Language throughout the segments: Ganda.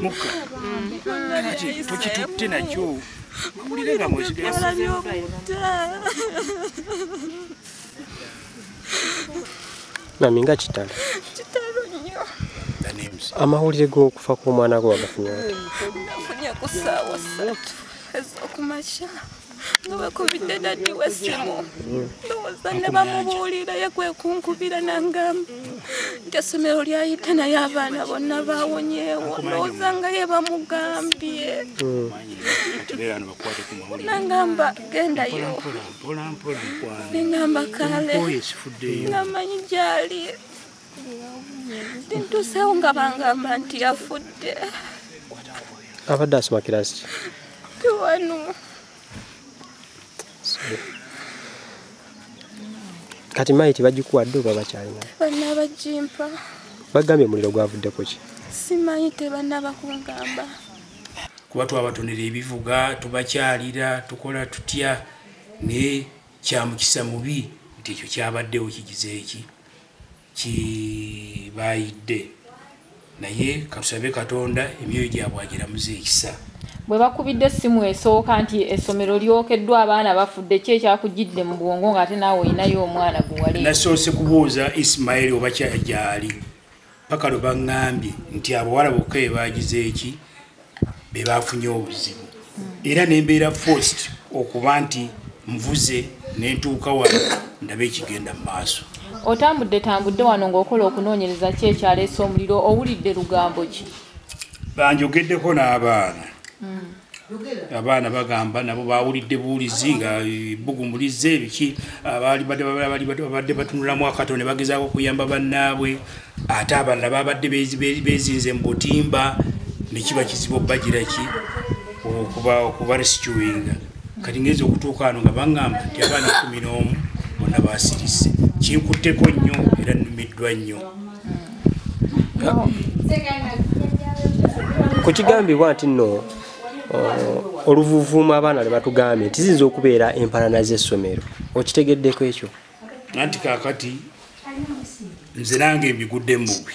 Muka. Tukitutte nakyo. Mawulire nga muzigasa. Naminga Kitalo. Kitalo nnyo. Amawulire g'okufa kw'omwana gwo wagafunye ate? Nafunye ku ssaawa 3 ez'okumakya. Nga bakubidde daddi w'essimu. Ndowooza ne bamubuulira yakwe kunkubira n'angamba nti essomero lyayita naye abaana bonna baawonyeewo. Ndowooza nga ye bamugambye. N'angamba gendayo. N'engamba kale. Ng'amanyi gy'ali. Tintuseewo nga bangamba nti yafudde. Abadde asoma kirasi ki? Tuwanu. Kati maiti bagikuwadde oba bakyalina? Bannabagimpa. Bagambye omuliro gwavuddeko ki? Simanyi tebannaba kungamba. Kuba twabatonera ebivuga tubakyalira tukola tutya ne kyamukisa mubi nti ekyo kyabaddewo kigize eki bayide naye katusabe Katonda emyoyo gyabwe agiramuze ekisa. Bwe bakubidde essimu esooka nti essomero lyokeddwa abaana bafudde ki ekyakugidde mu bwongo ng'ate naawe olinayo omwana gwe wali? Nasoose kubuuza Ismail oba kyali paka lwe baŋŋambye nti abawala bokka be baagize eki be baafunye obuzibu era ne mbeera forced okuba nti nvuze ne ntuuka wano ndabe ekigenda mu maaso. Otambudde wano ng'okola okunoonyereza ki ekyaleese omuliro, owulidde lugambo ki? Banjogeddeko n'abaana. Abaana bagamba nabo bawulidde buulizi nga bugumulize ebiki abadde batunulamu akato ne bagezaako okuyamba bannaabwe ate abalala babadde bezinze mu butimba ne kiba kizibu bagira ki okuba rescuinga. Kati ngeze okutuuka wano nga baŋŋamba nti abaana 11 bonna basirise. Kinkutteko nnyo era nnumiddwa nnyo. Ku kigambibwa nti nno oluvuuvuumu abaana lwe batugambye nti ziyinza okubeera empalana z'essomero, okitegeddeko ekyo? Anti kaakati nze nange mbigudde mubi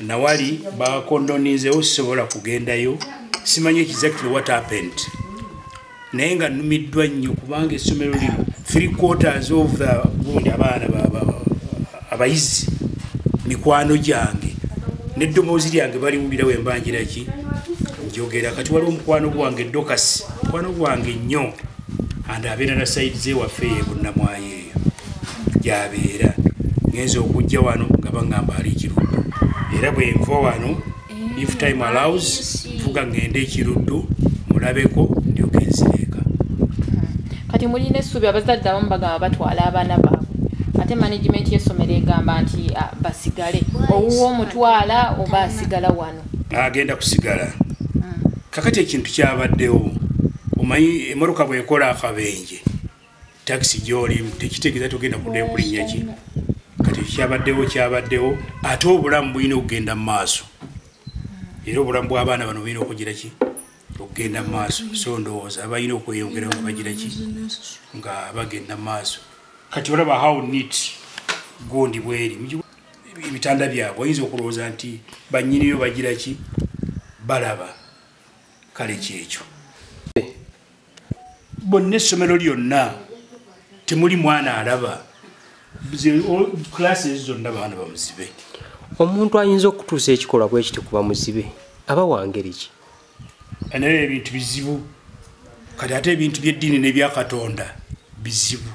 nawali bakondonizeewo sisobola kugendayo simanyi exactly what happened naye nga nnumiddwa nnyo kubanga essomero lino 3/4 of the gundi abaana abayizi mikwano gyange n'eddoboozi lyange baliwulira we mbanjira ki njogera. Kati waliwo omukwano gwange Dokasi mukwano gwange nnyo andi abeera na sayidi z'ewaffe ebunnamwayo eyo gy'abeera ngenza okujja wano nga baŋŋamba ali ekiruddu era bwe nva wano if time allows nvuga ŋŋende ekiruddu mulabeko ndyoke nzireeka. Kati mulina essuubi abazadde abamu bagamba batwala abaana baabwe ate management y'essomero egamba nti basigale, owuwa omutwala oba asigala wano? Agenda kusigala. Kakati ekintu kyabaddewo omanyi emmotoka bw'ekola akabenje takisi gy'olimu tekitegeeza togenda kuddayo kulinnya ki. Kati kyabaddewo ate obulamu bulina okugenda mu maaso era obulamu bw'abaana bano bulina okugira ki okugenda mu maaso. So ndowooza abalina okweyongerawo nga bagira ki nga bagenda mu maaso. Kati olaba how neat gundi bweri ebitanda byabwe oyinza okulowooza nti bannyiniyo bagira ki balaba. Kale kyekyo bonna essomero lyonna temuli mwana alaba classes zonna baana bamuzibe. Omuntu ayinza okutuusa ekikolwa bwe kiti kuba muzibe aba wa ngeri ki? Naye ebintu bizibu kati ate ebintu by'eddiini n'ebya Katonda bizibu.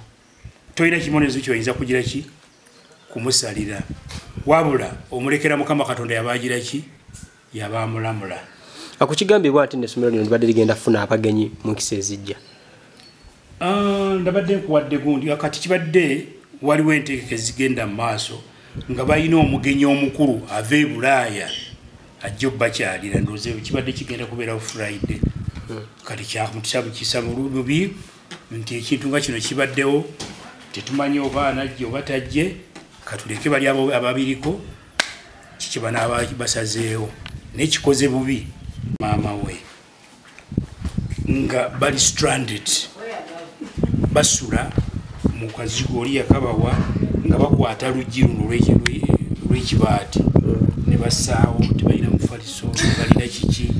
Tolina kimonezo kyoyinza kugira ki kumusalira wabula omulekera Mukama Katonda yabagira ki yabamulamula. Akukigambibwa nti n'essomero lino libadde ligenda kufuna abagenyi mu nkisa ezijja? Ndabadde nkuwadde gundi kati kibadde waliwo enteekeko ezigenda mu maaso nga balina omugenyi omukulu ava e Bulaaya ajja obbakyalira ndowooza kibadde kigenda kubeerawo Friday. Kati kyakisa bubi nti ekintu nga kino kibaddewo tetumanyi oba anajje oba tajje katuleke bali ababiriko kikiba n'abasazeewo n'ekikoze bubi maama we nga bali stranded basula mu kazigo oli yakabawa nga bakwata luggi luno lw'ekibaati ne basaawo tebalina mufaliso balina kiki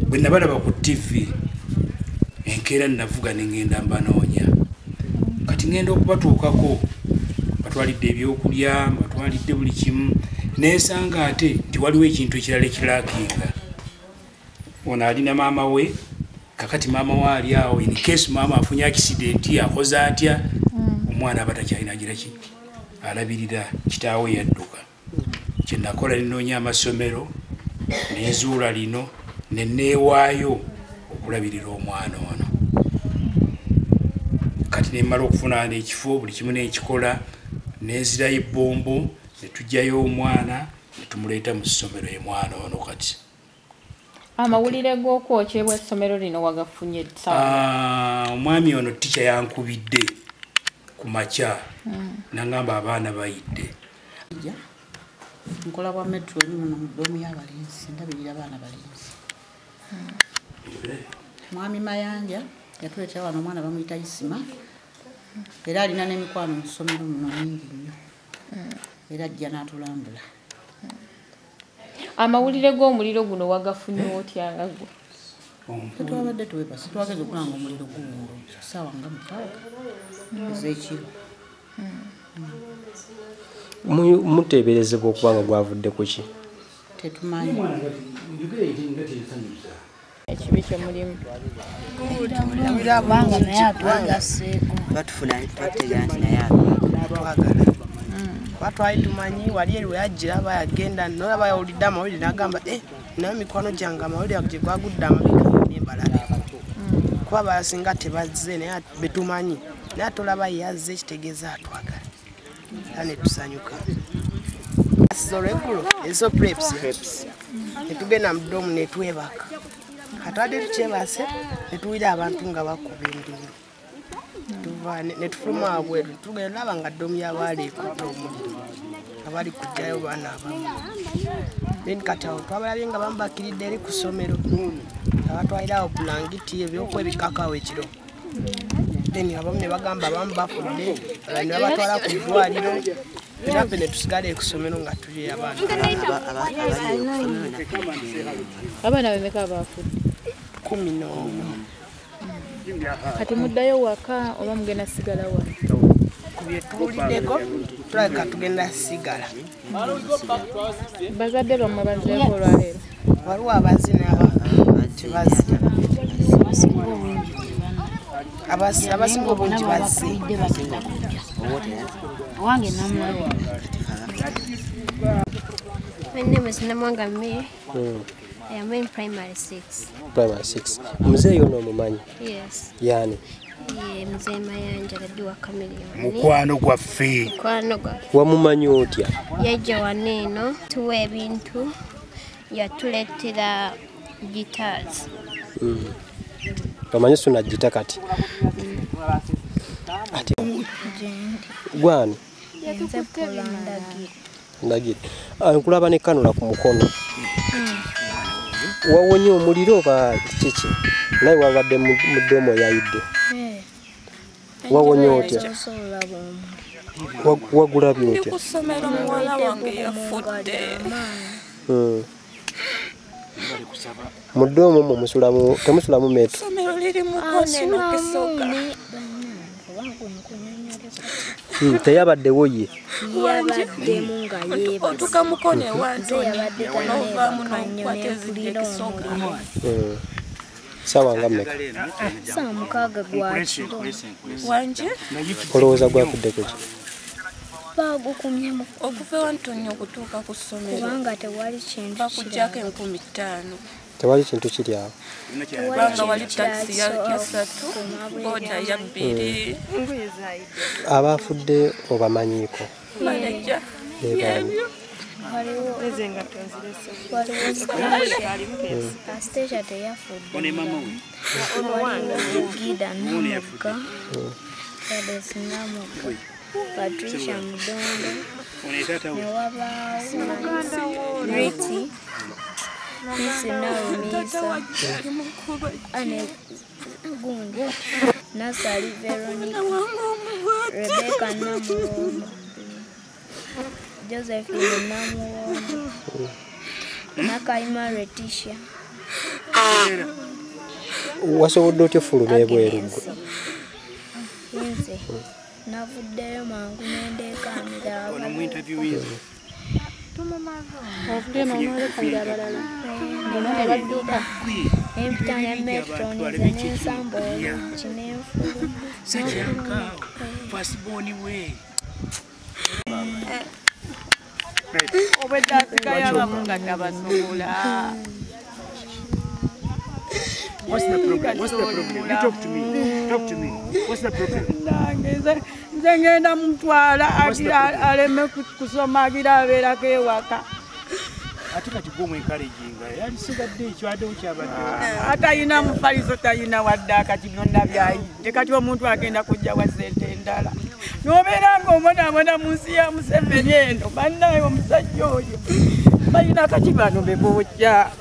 bwe nabalaba ku TV enkeera navuga nengenda mbanoonya kati ngenda okubatuukako batwalidde ebyokulya batwalidde buli kimu nesanga ate nti waliwo ekintu ekirala ekiraakinga ono alina maama we kakati maama we ali awo in case maama afunye accident akoze atya omwana aba takyalina giraki alabirira kitaawe yadduka kyenakola ninoonya amasomero nenzuula lino neneewaayo okulabirira omwana ono kati nemala okufuna ekifo buli kimu nekikola nenzirayo ebbombo netujjayo omwana netumuleeta mu ssomero ye mwana ono kati amawulire g'okwokyebwa essomero lino wagafunye omwami ono tica yankubidde ku makya nangamba abaana bayidde nkola bwa metro muno mu doomu y'abalenzi ndabirira abaana balenzi mwami Mayanja yatuleetera wano omwana bamuyita Isima era alina n'emikwano mu ssomero muno mingi nnyo era ajja n'atulambula amawulire g'omuliro guno wagafunye otyanga gwe tetwabadde tuwebasi twageze okulanga omuliro guwulo ssaawa nga 6 ez'ekiro muteeberezebwa okuba nga gwavudde ku ki tetumanyi ekibi kyemulimu abanga naye atwagaseeko batufuna twategera nti naye atwagala kuba twali tumanyi wali eri weyajjira aba yagenda nolaba yawulidde amawulire n'agamba naye mikwano gyange amawulire gye gwagudde amabega nembalabe kuba basinga tebazze naye betumanyi naye atolaba yazze kitegeeza atwagala era netusanyuka olweggulo ezo preps netugenda mu doomu netwebaka katwadde tukyebase netuwira abantu nga bakuba enduulu netufuluma wabweru tugenda laba nga doomu y'abaali ekutte omuliro abali kujjayo baana abamu then kati awo twabalabye nga bamubakiridde eri ku ssomero abatwalirawo bulangiti ebyokwebikakawo ekiro then abamu ne bagamba abamu bafudde ne babatwala ku ddwaliro era ffe ne tusigale ku ssomero nga tuli abaana abaana bemeka bafudde 11 kati muddayo waka oba mugenda sigala wa ku bye tuwuliddeko tulabika tugenda sigala bazadde bammwe bazzeeko olwaleero waliwo abazi n'aba tebazi abasinga obungi bazze owange namulabe My name is Namwanga May. I am in primary 6. Primary 6. Mzee yono omumanyi? Yes. Yani? Mzee Mayanja wa Chameleon. Mukwano gwaffe. Mukwano gwaffe. Wamumanyi otya? Yajja waneeno tuwa ebintu yatuleetera guitars. Omanyi suna gita kati? Ati gwani? Ndagiri. Nkulaba ne kanula ku mukono. Wawonye omuliro oba kiki? Naye wabadde mu doomu yayidde. Wawonye otya? Wagulabye otya? Kusomero muwala wange yafudde. Mu doomu mwe musulamu, temusulamu metro. Kusomero liri mu kasulu kisoka. Teyabaddewo ye. Yabaddemu nga yeebase. Otukamukone wange onovaamu n'okwatezidde kisoka. Sawa nga mmeka? Saa mukaaga gwakiro. Wanje? Olowooza gwafudde ku ki? Baagukumyemu okuva ewantonnya okutuuka ku ssomero. kubanga tewali kintu bakugyako 5,000. Tewali kintu kiri awo. Kubanga wali takisi ya 3, boda ya 2. Abafudde obamanyiiko? Maneja yebyo. waliwo stage teyafudde Gida Namuka Kades Namuka Patricia Mudondo newabaawo Riti Pisi Naumisa Ane Gundi Nasali Veronica Rebecca Namuwondo Josephine Namuwondo Nakayima Letitia. Wasobodde otya fuluma ebweru? Nze navuddeyo mangu nendeekanira empitanga metronze n'ensambo kinenfulu What's the problem? What's the problem? You talk to me. Talk to me. What's the problem? Ngenda mutwala aleme kusomagira abeerako ewaka. Ate kati gwe omwenkalejinga yalisigadde ekyo ate okyabadde atayina mufaliso tayina wadde akati byonna byayidde kati omuntu agenda kujja wa ssente endala n'obeera ng'obonaabona mu nsi ya Museveni eno bannaye omusajja oyo balina kati bano be bookya